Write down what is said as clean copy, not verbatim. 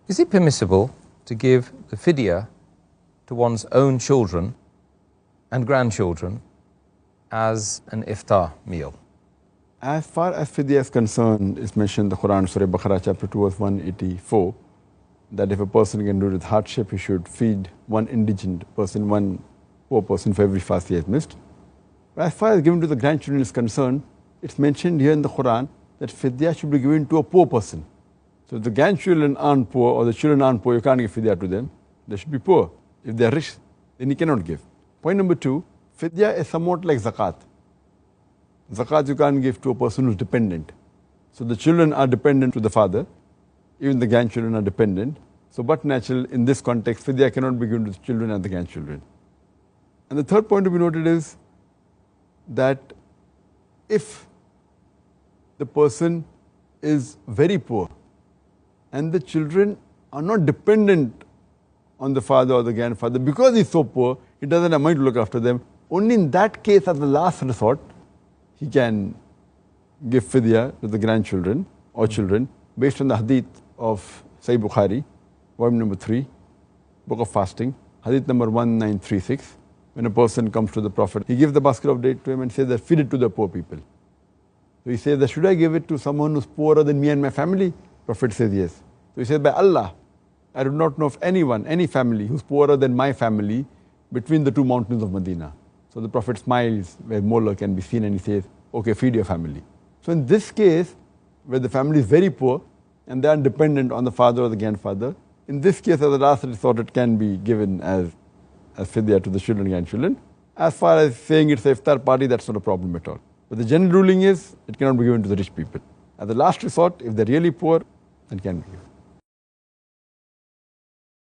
Is it permissible to give the Fidiah to one's own children and grandchildren as an iftar meal? As far as Fidiah is concerned, it's mentioned in the Quran, Surah Baqarah, chapter 2, verse 184, that if a person can do it with hardship, he should feed one indigent person, one poor person for every fast he has missed. But as far as given to the grandchildren is concerned, it's mentioned here in the Quran that Fidiah should be given to a poor person. So if the grandchildren aren't poor or the children aren't poor, you can't give Fidiah to them. They should be poor. If they are rich, then you cannot give. Point number 2, Fidiah is somewhat like zakat. Zakat you can't give to a person who's dependent. So the children are dependent to the father. Even the grandchildren are dependent. So but natural, in this context, Fidiah cannot be given to the children and the grandchildren. And the third point to be noted is that if the person is very poor and the children are not dependent on the father or the grandfather, because he's so poor, he doesn't have money to look after them, only in that case, as the last resort, he can give Fidiah to the grandchildren or children based on the hadith of Sahih Bukhari, volume number 3, book of fasting, hadith number 1936. When a person comes to the Prophet, he gives the basket of dates to him and says that feed it to the poor people. So he says that should I give it to someone who's poorer than me and my family? Prophet says yes. So he says, by Allah, I do not know of anyone, any family who's poorer than my family between the two mountains of Medina. So the Prophet smiles where Mola can be seen and he says, okay, feed your family. So in this case, where the family is very poor and they are dependent on the father or the grandfather, in this case, as a last resort, it can be given as Fidiah to the children and grandchildren. As far as saying it's a iftar party, that's not a problem at all. But the general ruling is, it cannot be given to the rich people. As a last resort, if they're really poor, then it can be given.